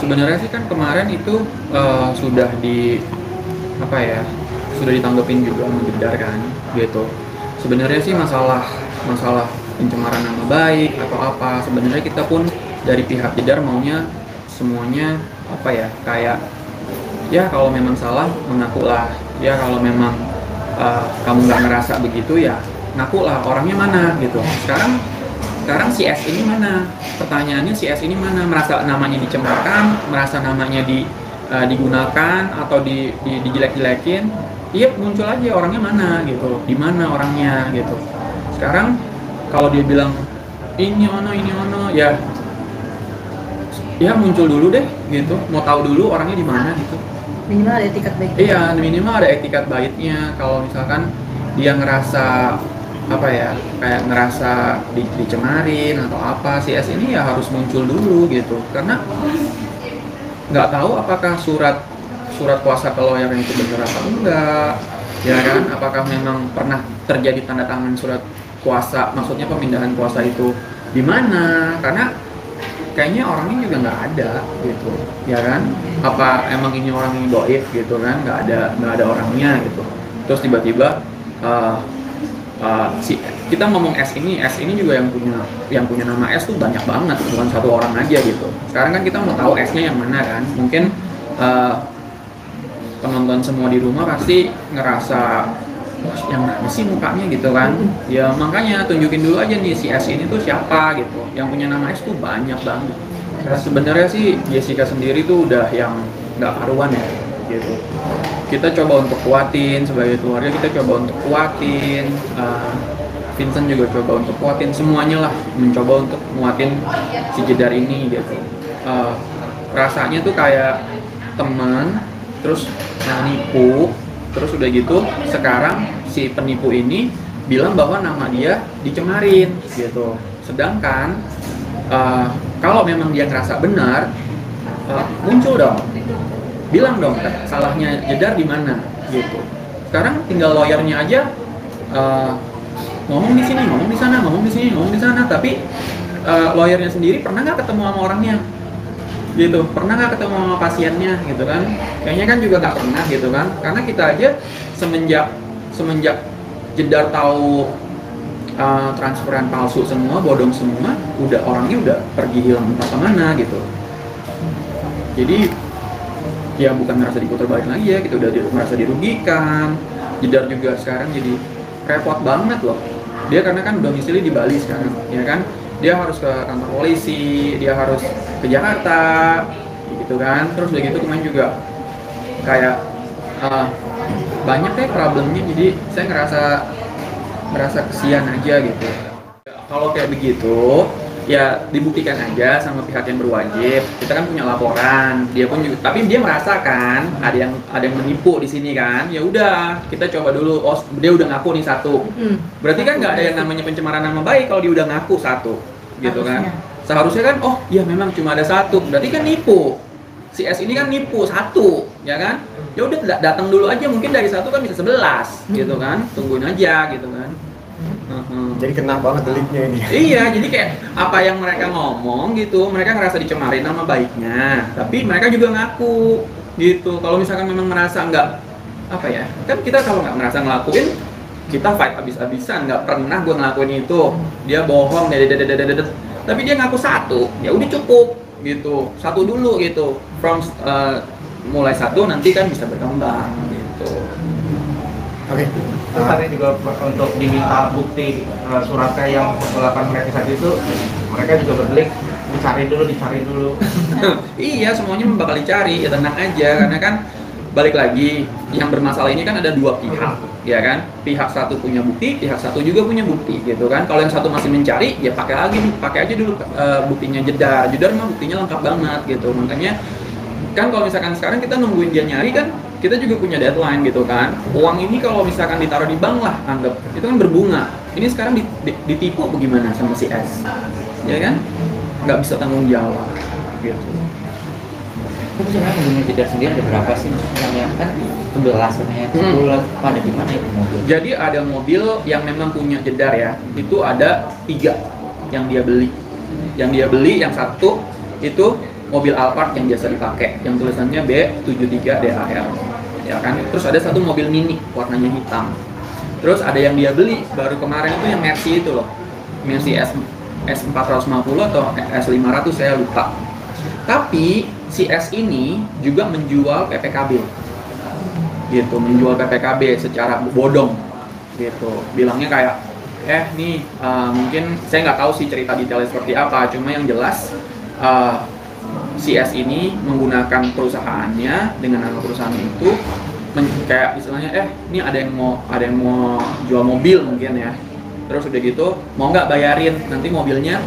Sebenarnya sih kan kemarin itu sudah di apa ya, sudah ditanggepin juga sama Jedar kan, gitu. Sebenarnya sih masalah masalah pencemaran nama baik atau apa, sebenarnya kita pun dari pihak Jedar maunya semuanya apa ya, kayak ya kalau memang salah mengaku lah, ya kalau memang kamu nggak ngerasa begitu ya ngaku lah orangnya mana gitu. Sekarang si S ini mana? Pertanyaannya si S ini mana? Merasa namanya dicemarkan, merasa namanya digunakan atau dijelek-jelekin? Iya muncul aja orangnya mana gitu, di mana orangnya gitu. Sekarang kalau dia bilang ini ono ya, ya muncul dulu deh gitu. Mau tahu dulu orangnya di mana gitu. Minimal ada etikat baik. Iya minimal ada etikat baiknya. Kalau misalkan dia ngerasa apa ya, kayak ngerasa dicemarin atau apa, si S ini ya harus muncul dulu gitu, karena nggak tahu apakah surat surat kuasa ke lawyer itu benar apa enggak, ya kan, apakah memang pernah terjadi tanda tangan surat kuasa, maksudnya pemindahan kuasa itu di mana, karena kayaknya orangnya juga nggak ada gitu, ya kan, apa emang ini orang yang doif gitu kan, nggak ada orangnya gitu, terus tiba-tiba kita ngomong S ini juga yang punya nama S tuh banyak banget, bukan satu orang aja gitu. Sekarang kan kita mau tahu S-nya yang mana kan? Mungkin penonton semua di rumah pasti ngerasa "Wah, yang mana sih mukanya gitu kan? Ya makanya tunjukin dulu aja nih si S ini tuh siapa gitu. Yang punya nama S tuh banyak banget. Nah, sebenarnya sih Jessica sendiri tuh udah yang nggak karuan ya gitu. Kita coba untuk kuatin sebagai keluarga, kita coba untuk kuatin, Vincent juga coba untuk kuatin, semuanya lah mencoba untuk kuatin si Jedar ini gitu. Rasanya tuh kayak teman terus nipu, terus udah gitu sekarang si penipu ini bilang bahwa nama dia dicemarin gitu, sedangkan kalau memang dia ngerasa benar, muncul dong, bilang dong salahnya Jedar di mana gitu. Sekarang tinggal lawyernya aja ngomong di sini, ngomong di sana, ngomong di sini, ngomong di sana, tapi lawyernya sendiri pernah nggak ketemu sama orangnya gitu, pernah nggak ketemu sama pasiennya gitu kan, kayaknya kan juga nggak pernah gitu kan, karena kita aja semenjak Jedar tahu transferan palsu semua, bodong semua, udah orangnya udah pergi hilang entah kemana gitu. Jadi ya bukan merasa diputar balik lagi ya, kita udah merasa dirugikan. Jedar juga sekarang jadi repot banget loh. Dia karena kan domisili di Bali sekarang, ya kan. Dia harus ke kantor polisi, dia harus ke Jakarta, gitu kan. Terus udah gitu kemarin juga kayak banyak deh problemnya. Jadi saya merasa kesian aja gitu. Kalau kayak begitu, ya dibuktikan aja sama pihak yang berwajib. Kita kan punya laporan, dia pun juga, tapi dia merasakan ada yang menipu di sini kan. Ya udah, kita coba dulu. Oh, dia udah ngaku nih satu. Berarti kan nggak ada yang namanya pencemaran nama baik kalau dia udah ngaku satu, gitu kan? Seharusnya kan, oh iya memang cuma ada satu. Berarti kan nipu. Si S ini kan nipu satu, ya kan? Ya udah datang dulu aja, mungkin dari satu kan bisa 11, gitu kan? Tungguin aja, gitu kan? Jadi kena banget deliknya ini. Iya, jadi kayak apa yang mereka ngomong gitu, mereka ngerasa dicemarin nama baiknya, tapi mereka juga ngaku gitu. Kalau misalkan memang merasa nggak, apa ya, kan kita kalau nggak merasa ngelakuin, kita fight abis-abisan, nggak pernah gue ngelakuin itu, dia bohong, tapi dia ngaku satu, ya udah cukup gitu, satu dulu gitu, mulai satu nanti kan bisa berkembang gitu. Oke. Terus tadi juga untuk diminta bukti suratnya yang melakukan mereka itu, mereka juga berdelik dicari dulu. Iya, semuanya bakal dicari, ya tenang aja, karena kan balik lagi yang bermasalah ini kan ada dua pihak, ya kan? Pihak satu punya bukti, pihak satu juga punya bukti, gitu kan? Kalau yang satu masih mencari, ya pakai aja dulu buktinya Jedar. Jedar mah buktinya lengkap banget, gitu. Makanya kan kalau misalkan sekarang kita nungguin dia nyari kan, kita juga punya deadline gitu kan. Uang ini kalau misalkan ditaruh di bank lah, anggap itu kan berbunga. Ini sekarang ditipu bagaimana sama si S, ya kan? Nggak bisa tanggung jawab, gitu. Itu sebenarnya pengguna Jedar sendiri ada berapa sih? Yang kan 11 katanya, 10 pada di mana itu mobil? Jadi ada mobil yang memang punya Jedar ya, itu ada 3 yang dia beli. Yang dia beli, yang satu itu mobil Alphard yang biasa dipakai, yang tulisannya B73DAR, ya kan. Terus ada satu mobil Mini warnanya hitam. Terus ada yang dia beli baru kemarin itu yang Mercy itu loh, Mercy S450 atau S500 saya lupa. Tapi si S ini juga menjual PPKB, gitu, menjual PPKB secara bodong, gitu. Bilangnya kayak, nih mungkin saya nggak tahu sih cerita detailnya seperti apa, cuma yang jelas si S ini menggunakan perusahaannya dengan nama perusahaan itu kayak istilahnya ini ada yang mau jual mobil mungkin ya, terus udah gitu mau nggak bayarin, nanti mobilnya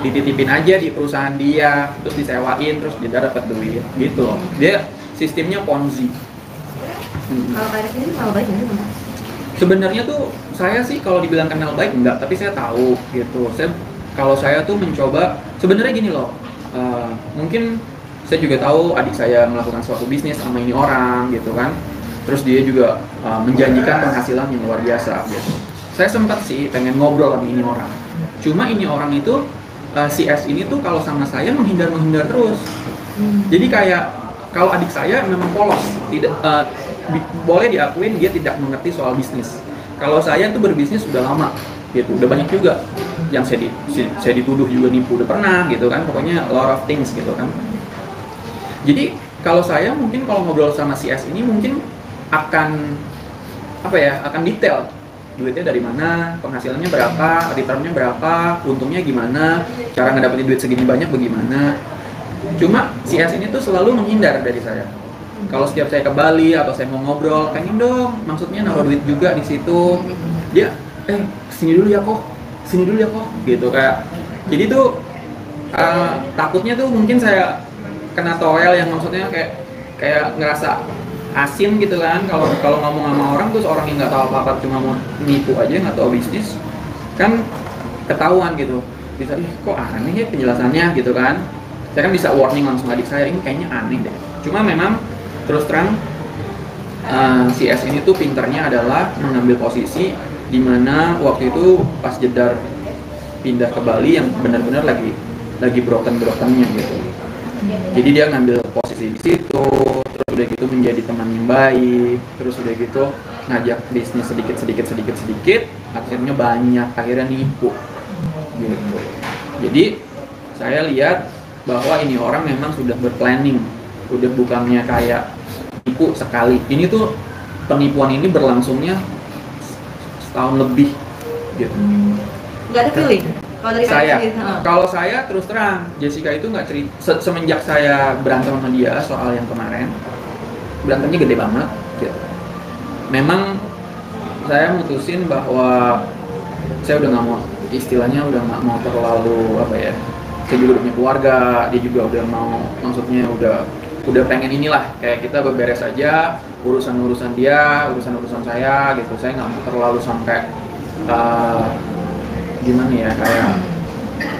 dititipin aja di perusahaan dia, terus disewain, terus dia dapat duit gitu loh. Dia sistemnya Ponzi. Kalau kayak ini kalau baik nggak sih? Sebenarnya tuh saya sih kalau dibilang kenal baik enggak, tapi saya tahu gitu. Kalau saya tuh mencoba, sebenarnya gini loh, mungkin saya juga tahu adik saya melakukan suatu bisnis sama ini orang gitu kan, terus dia juga menjanjikan penghasilan yang luar biasa gitu. Saya sempat sih pengen ngobrol sama ini orang, cuma ini orang itu si S ini tuh kalau sama saya menghindar terus. Jadi kayak kalau adik saya memang polos, tidak boleh diakuin dia tidak mengerti soal bisnis. Kalau saya tuh berbisnis sudah lama gitu, udah banyak juga yang saya dituduh juga nipu, udah pernah gitu kan, pokoknya a lot of things gitu kan. Jadi kalau saya mungkin kalau ngobrol sama si S ini mungkin akan akan detail, duitnya dari mana, penghasilannya berapa, returnnya berapa, untungnya gimana, cara ngedapetin duit segini banyak bagaimana. Cuma si S ini tuh selalu menghindar dari saya. Kalau setiap saya ke Bali atau saya mau ngobrol, pengen dong, maksudnya naruh duit juga di situ. Dia, sini dulu ya kok, gitu kayak. Jadi tuh takutnya tuh mungkin saya kena toel yang maksudnya kayak ngerasa asin gitu kan. Kalau ngomong sama orang terus orang yang nggak tahu apa-apa cuma mau nipu aja, nggak tahu bisnis, kan ketahuan gitu. Bisa, kok aneh ya penjelasannya gitu kan. Saya kan bisa warning langsung adik saya, ini kayaknya aneh deh. Cuma memang terus terang si S ini tuh pinternya adalah mengambil posisi di mana waktu itu pas Jedar pindah ke Bali yang benar-benar lagi broken-brokennya gitu. Jadi dia ngambil posisi di situ, terus udah gitu menjadi teman yang baik, terus udah gitu ngajak bisnis sedikit, akhirnya banyak, akhirnya nipu gitu. Jadi saya lihat bahwa ini orang memang sudah berplanning, udah bukannya kayak nipu sekali. Ini tuh penipuan ini berlangsungnya setahun lebih gitu. Nggak ada feeling? Kalau dari kalau saya terus terang, Jessica itu nggak cerita. Semenjak saya berantem sama dia soal yang kemarin, berantemnya gede banget gitu. Memang saya mutusin bahwa saya udah nggak mau, istilahnya udah nggak mau terlalu saya juga udah punya keluarga, dia juga udah mau, maksudnya udah pengen inilah, kayak kita beberes aja urusan dia, urusan saya gitu. Saya nggak mau terlalu sampai gimana ya,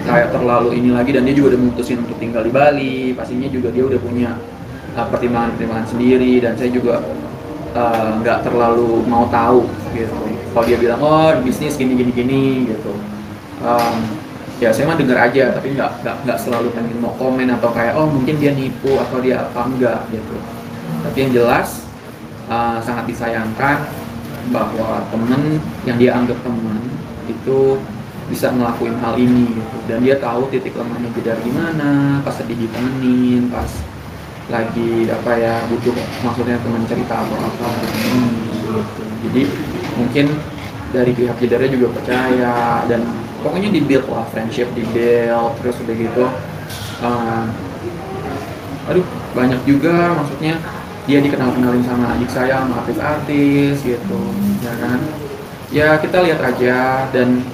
kayak terlalu ini lagi. Dan dia juga udah memutusin untuk tinggal di Bali, pastinya juga dia udah punya pertimbangan sendiri, dan saya juga nggak terlalu mau tahu gitu. Kalau dia bilang bisnis gini gitu, ya saya mah dengar aja, tapi nggak selalu pengen mau komen atau kayak mungkin dia nipu atau dia apa, enggak gitu. Tapi yang jelas sangat disayangkan bahwa temen yang dia anggap teman itu bisa ngelakuin hal ini gitu. Dan dia tahu titik lemahnya Jedar gimana, pas sedih ditemenin, pas lagi butuh, maksudnya teman cerita atau apa gitu. Jadi mungkin dari pihak Jedarnya juga percaya, dan pokoknya di-build lah, friendship di-build, terus udah gitu banyak juga, maksudnya dia dikenalin sama adik saya, sama artis-artis gitu, ya kan. Ya kita lihat aja. Dan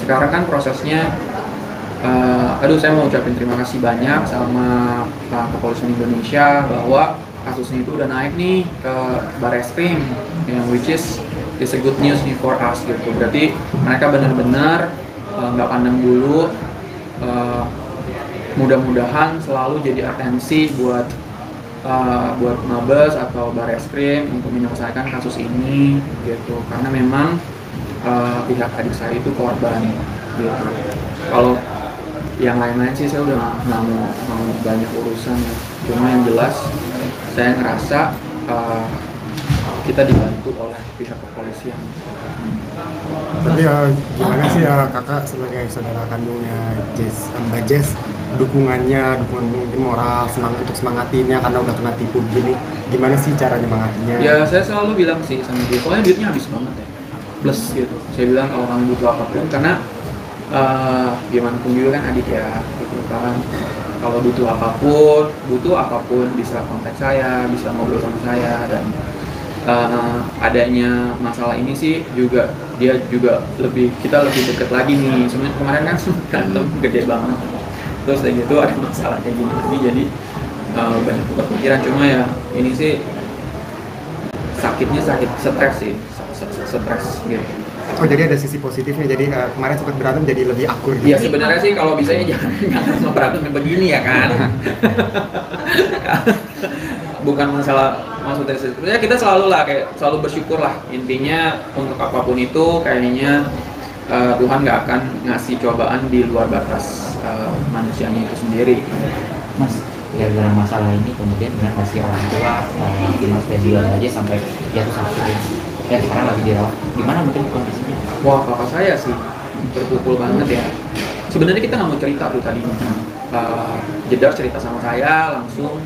sekarang kan prosesnya saya mau ucapin terima kasih banyak sama Kepolisian Indonesia bahwa kasusnya itu udah naik nih ke Barreskrim, yang which is a good news nih for us gitu. Berarti mereka benar-benar nggak pandang bulu, mudah-mudahan selalu jadi atensi buat Mabes atau Barreskrim untuk menyelesaikan kasus ini gitu. Karena memang pihak adik saya itu korban gitu. Kalau yang lain-lain sih saya udah nggak mau banyak urusan ya. Cuma yang jelas saya ngerasa kita dibantu oleh pihak kepolisian. Tapi gimana sih kakak sebagai saudara kandungnya Mbak Jess, dukungan mungkin moral, untuk semangatinnya karena udah kena tipu begini, gimana sih cara nyemangatinya? Ya saya selalu bilang sih sama dia, soalnya duitnya habis banget ya, plus gitu. Saya bilang kalau kamu butuh apapun, karena gimana pun juga kan adik ya, gitu kan. Kalau butuh apapun bisa kontak saya, bisa ngobrol sama saya, dan adanya masalah ini sih juga dia juga kita lebih deket lagi nih. Sebenarnya kemarin kan berantem gede banget, terus kayak gitu ada masalah kayak gini, jadi banyak kepikiran. Cuma ya ini sih sakitnya sakit stres sih, stres gitu. Oh jadi ada sisi positifnya, jadi kemarin sempat berantem jadi lebih akur gitu? Iya sebenarnya sih kalau bisa ya jangan sama berantem begini ya kan. Bukan masalah, maksudnya sebenarnya kita selalu bersyukur lah, intinya untuk apapun itu kayaknya Tuhan nggak akan ngasih cobaan di luar batas manusianya itu sendiri. Mas, gara-gara masalah ini kemudian dengan masih orang tua kirim spesial aja sampai jatuh sakit ya, sekarang lagi dirawat. Gimana mungkin kondisinya? Wah, kakak saya sih terpukul banget ya. Sebenarnya kita nggak mau cerita tuh tadi. Jedar cerita sama saya langsung.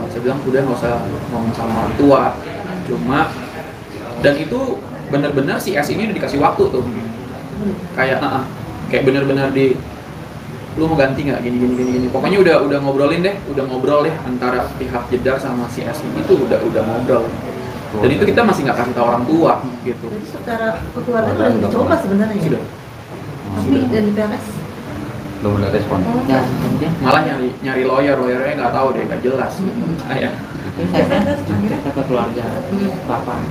Saya bilang udah nggak usah ngomong sama orang tua. Cuma dan itu benar-benar si S ini udah dikasih waktu tuh. Kayak benar-benar lu mau ganti nggak gini. Pokoknya udah ngobrol deh antara pihak Jedar sama si S ini tuh udah ngobrol. Dan itu kita masih nggak kasih tahu orang tua gitu. Jadi secara keluarga udah dicoba sebenarnya. Sudah. Tapi dari PRS belum ada respon. Ya, kemudian Malah nyari lawyernya nggak tahu deh, nggak jelas. Ya. cerita ke keluarga bapak.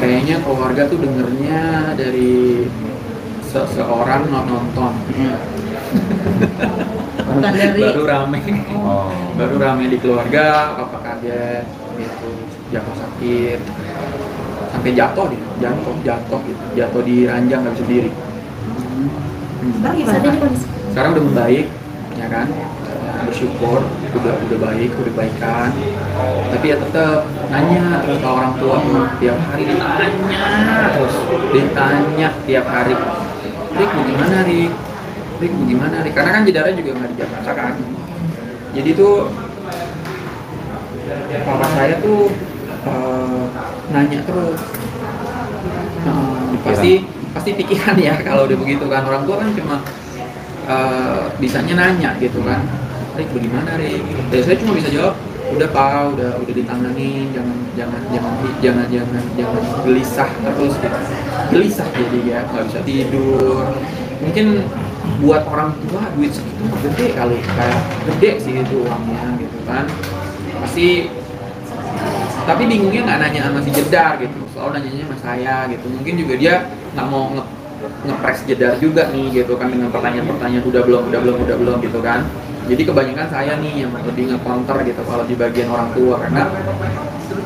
Kayaknya keluarga tuh dengernya dari seorang nonton. bukan dari Baru rame di keluarga, apa kaget gitu, jatuh sakit, sampai jatuh gitu, jatuh di ranjang nggak bisa diri. Sekarang gimana Pak? Sekarang udah membaik, ya kan? Bersyukur, udah baik, udah baikan. Tapi ya tetap nanya ke orang tua tiap hari, ditanya tiap hari. Rik bagaimana Rik? Karena kan Jedarnya juga nggak di Jakarta kan. Jadi tuh papa saya tuh nanya terus. Pasti pikiran ya kalau udah begitu kan, orang tua kan cuma bisanya nanya gitu kan, Rik bagaimana Rik? Ya saya cuma bisa jawab, udah Pak, udah ditangani, jangan gelisah terus gitu. Gelisah jadi ya, nggak bisa tidur. Mungkin buat orang tua duit segitu gede kali, kayak gede sih itu uangnya gitu kan. Pasti, tapi bingungnya nggak nanya sama si Jedar gitu, selalu nanyanya sama saya gitu. Mungkin juga dia nggak mau ngepres Jedar juga nih gitu kan, dengan pertanyaan-pertanyaan udah belum gitu kan. Jadi kebanyakan saya nih yang lebih nge-counter gitu kalau di bagian orang tua, karena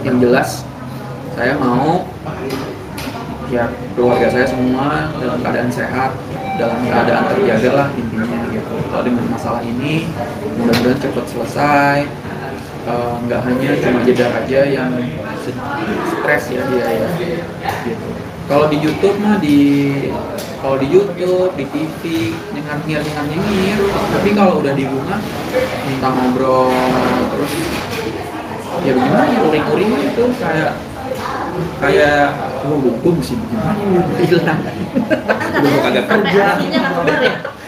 yang jelas saya mau ya keluarga saya semua dalam keadaan sehat, dalam keadaan terjaga lah intinya gitu. Kalau dengan masalah ini mudah-mudahan cepat selesai. Nggak hanya cuma Jedar aja yang stres ya dia ya gitu. Kalau di YouTube mah di TV nyengir, tapi kalau udah di rumah minta ngobrol terus ya bagaimana ya, uring-uring itu kayak gue mesti bagaimana hilang udah kagak kerja.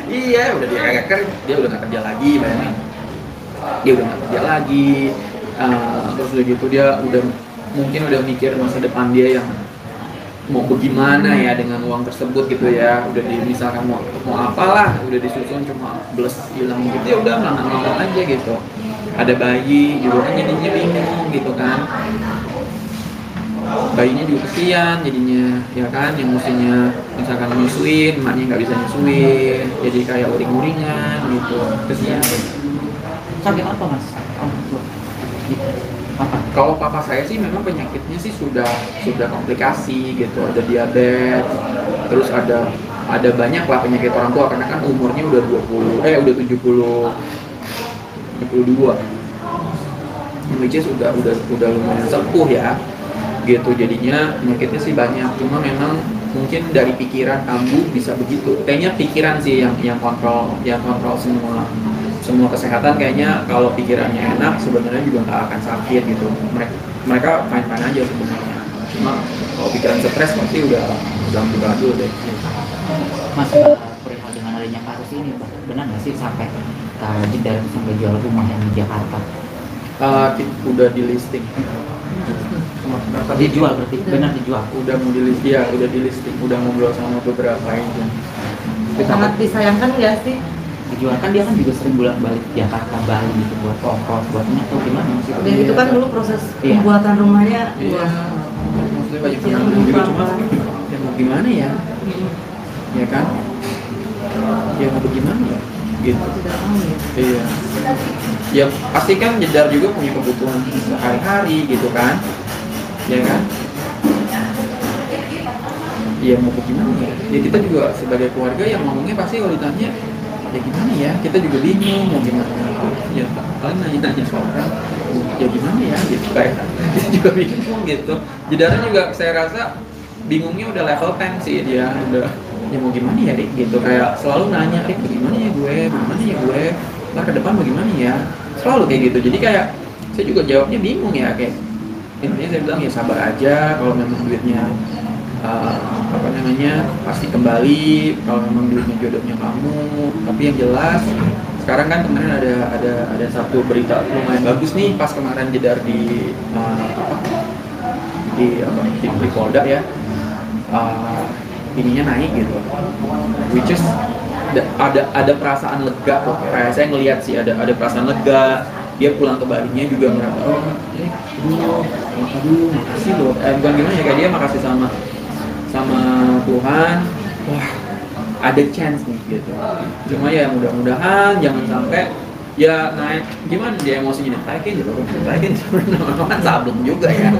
Iya, udah dia kagak kerja, dia udah nggak kerja lagi, bayangin. Dia udah nggak kerja lagi, terus udah gitu dia mungkin udah mikir masa depan dia yang mau bagaimana ya dengan uang tersebut gitu ya. Udah misalkan mau apalah, udah disusun cuma bles hilang gitu, ya udah ngomong aja gitu. Ada bayi juga kan jadinya bingung gitu kan, bayinya juga kesian jadinya ya kan, yang mestinya misalkan nyusuin, emaknya nggak bisa nyusuin, jadi kayak uring-uringan gitu, kesian. Sakit apa mas? Kalau papa saya sih memang penyakitnya sih sudah komplikasi gitu, ada diabetes, terus ada ada banyak lah penyakit orang tua karena kan umurnya udah 72, which is udah lumayan sepuh ya, gitu. Jadinya penyakitnya sih banyak, cuma memang mungkin dari pikiran kambuh bisa begitu. Kayaknya pikiran sih yang kontrol semua kesehatan. Kayaknya kalau pikirannya enak sebenarnya juga nggak akan sakit gitu. Mereka fine aja sebenarnya. Cuma kalau pikiran stres pasti udah amburadul deh. Mas, perihal dengan adanya kasus ini, Pak, benar nggak sih sampai Jedar sampai jual rumah yang di Jakarta? Udah di listing. Dijual berarti, benar dijual? Udah mau di listing, ya udah di listing. Udah ngobrol sama beberapa agent. Sangat disayangkan nggak sih? Dijual kan dia kan juga sering bolak-balik Jakarta, Bali gitu buat ongkos, buatnya atau gimana sih? Dan itu kan dulu proses Iya. pembuatan rumahnya. Iya. Wah. Maksudnya banyak Yang penanganan juga, lupa. cuma ya mau gimana ya? Ya kan? Ya mau bagaimana ya? Gitu. Tidak tahu ya. Iya. Ya pasti kan Jedar juga punya kebutuhan sehari-hari gitu kan? Ya kan? Ya mau bagaimana ya? Ya kita juga sebagai keluarga yang ngomongnya pasti kalau ditanya ya gimana ya? Kita juga bingung mau gimana. Ya paling nanya-nanya ke orang. Ya gimana ya? Gitu kayak kita juga bingung gitu. Jedarnya juga saya rasa bingungnya udah level 10 sih dia, udah ya mau gimana ya Rik gitu, kayak selalu nanya Rik bagaimana ya gue, ntar ke depan bagaimana ya, selalu kayak gitu. Jadi kayak saya juga jawabnya bingung ya, kayak intinya saya bilang ya sabar aja, kalau memang duitnya pasti kembali, kalau memang duitnya jodohnya kamu. Tapi yang jelas sekarang kan kemarin ada satu berita lumayan bagus nih pas kemarin Jedar di Polda ya, ininya naik gitu, which is ada perasaan lega kok. Kayak saya ngelihat sih ada perasaan lega. Dia pulang ke Balinya juga merasa aduh makasih loh, bukan gimana ya, kayak dia makasih sama Tuhan, wah ada chance nih gitu. Cuma ya mudah-mudahan jangan sampai ya naik, gimana dia emosinya naikin kan sablon juga ya.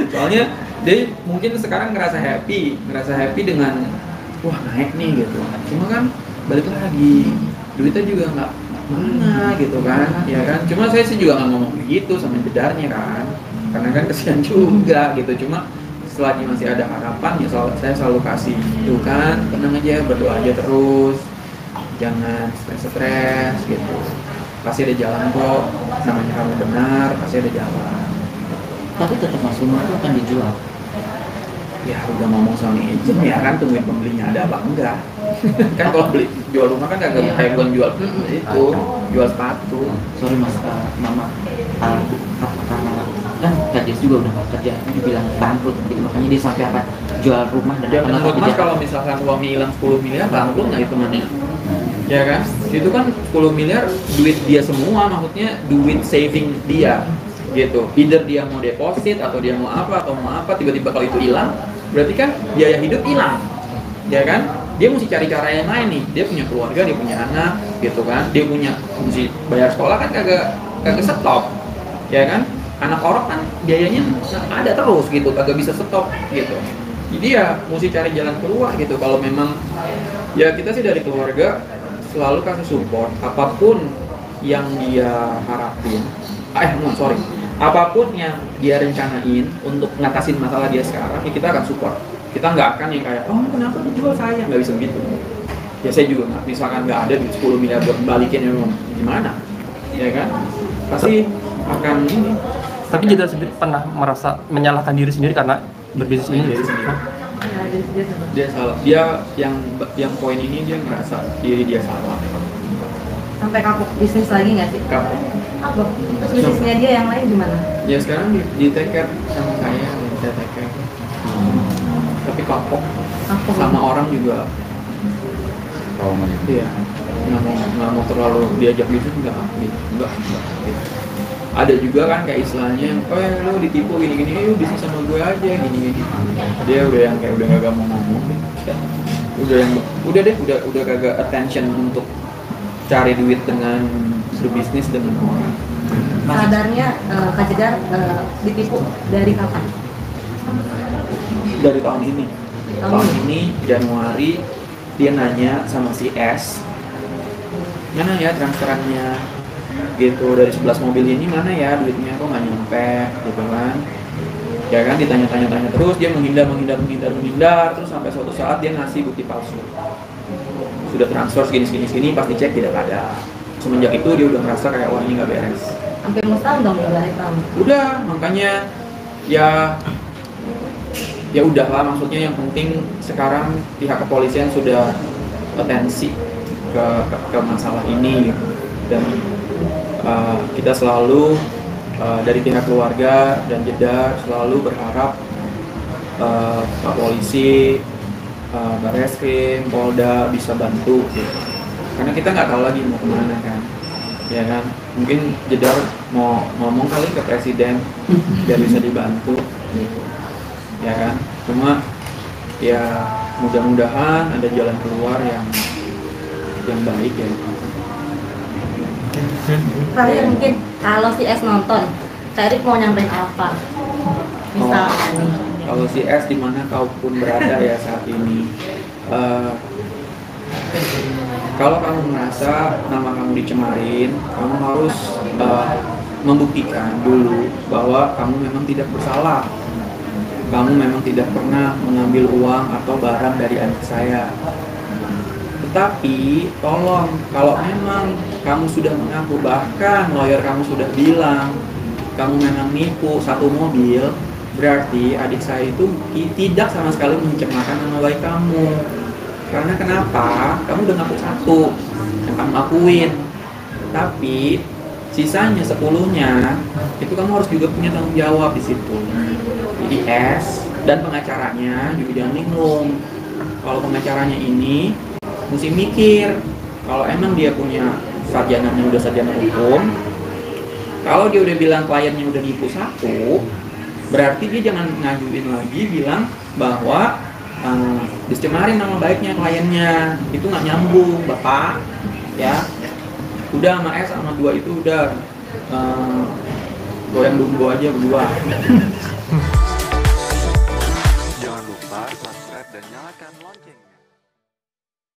Soalnya dia mungkin sekarang ngerasa happy dengan wah naik nih gitu. Cuma kan balik lagi duitnya juga nggak mana gitu kan, ya kan. Cuma saya sih juga nggak ngomong begitu sama Jedarnya kan, karena kan kesian juga gitu. Cuma selagi masih ada harapan ya saya selalu kasih tuh kan, tenang aja, berdoa aja terus, jangan stres gitu. Pasti ada jalan kok, namanya kamu benar pasti ada jalan. Tapi tetap Mas rumah itu akan dijual. Ya udah ngomong sama agent ya kan, tungguin pembelinya ada apa enggak. Kan kalau beli jual rumah kan kagak kayak bukan jual itu, jual sepatu. Sorry Mas, Mama, karena kan Kak Jess juga udah nggak kerja, dibilang bangkrut, gitu. Makanya dia sampai apa jual rumah dan Ya menurut Mas kalau misalkan uangnya hilang 10 miliar bangkrut nggak itu mana? Ya kan, itu kan 10 miliar duit dia semua, maksudnya duit saving dia gitu. Either dia mau deposit atau dia mau apa, tiba-tiba kalau itu hilang, berarti kan biaya hidup hilang, ya kan? Dia mesti cari cara yang lain nih. Dia punya keluarga, dia punya anak, gitu kan? Dia mesti bayar sekolah kan kagak stop, ya kan? Anak orang kan biayanya ada terus gitu, kagak bisa stop gitu. Jadi ya mesti cari jalan keluar gitu. Kalau memang ya kita sih dari keluarga selalu kasih support apapun yang dia harapin. Apapun yang dia rencanain untuk ngatasin masalah dia sekarang, ya kita akan support. Kita nggak akan yang kayak, oh kenapa dijual saya, nggak bisa begitu. Ya saya juga nggak, misalkan nggak ada duit 10 miliar buat balikin gimana, ya kan? Pasti akan ini. Tapi Jedar sendiri pernah merasa menyalahkan diri sendiri karena berbisnis ini Diri ya? sendiri. Ya, Dia salah. Dia yang poin ini dia merasa diri dia salah. sampai kapok bisnis lagi nggak sih? Kapok. Kapok. Terus bisnisnya dia yang lain gimana? Ya sekarang di take care sama saya, bisa take care. Tapi kapok. Kapok. Sama orang juga. Iya. Nggak mau terlalu diajak gitu, enggak gitu. Ada juga kan kayak istilahnya, lo ditipu gini-gini, yuk bisnis sama gue aja gini-gini. Dia udah yang kayak udah kagak mau ngomong, udah kagak attention untuk cari duit dengan berbisnis dengan orang. Sadarnya Kak Jedar ditipu dari kapan? Dari tahun ini. tahun ini Januari dia nanya sama si S, mana ya transferannya gitu, dari 11 mobil ini mana ya duitnya, kok nggak nyampe gitu kan. Ya kan, ditanya-tanya terus, dia menghindar, terus sampai suatu saat dia ngasih bukti palsu. Sudah transfer segini, pas dicek tidak ada. Semenjak itu dia udah merasa kayak wah ini nggak beres. Hampir mau setahun dong, balik tahun. Udah, makanya ya udahlah, maksudnya yang penting sekarang pihak kepolisian sudah atensi ke masalah ini gitu. Dan kita selalu dari pihak keluarga dan Jeddah selalu berharap Pak Polisi, Barreskrim, Polda bisa bantu gitu. Karena kita nggak tahu lagi mau kemana kan, ya kan. Mungkin Jeddah mau ngomong kali ke Presiden biar bisa dibantu gitu. Ya kan, cuma ya mudah-mudahan ada jalan keluar yang baik ya. Terakhir mungkin kalau si S nonton, Kak Erik mau nyampein apa? Misalnya nih. Kalau si S di mana kau pun berada ya saat ini, kalau kamu merasa nama kamu dicemarin, kamu harus membuktikan dulu bahwa kamu memang tidak bersalah. Kamu memang tidak pernah mengambil uang atau barang dari anak saya. Tetapi tolong, kalau memang kamu sudah mengaku, bahkan lawyer kamu sudah bilang kamu memang nipu satu mobil, berarti adik saya itu tidak sama sekali mencemarkan nama baik kamu. Karena kenapa? Kamu udah ngaku satu yang kamu akuin, tapi sisanya 10-nya itu kamu harus juga punya tanggung jawab di situ. Jadi S dan pengacaranya juga jangan linglung. Kalau pengacaranya ini mesti mikir, kalau emang dia punya sarjananya udah sarjana hukum, kalau dia udah bilang kliennya udah nipu satu, berarti dia jangan ngajuin lagi bilang bahwa dicemarin nama baiknya kliennya. Itu nggak nyambung Bapak ya. Udah sama S sama 2 itu udah goyang dumbo aja berdua. Jangan lupa subscribe dan nyalakan lonceng.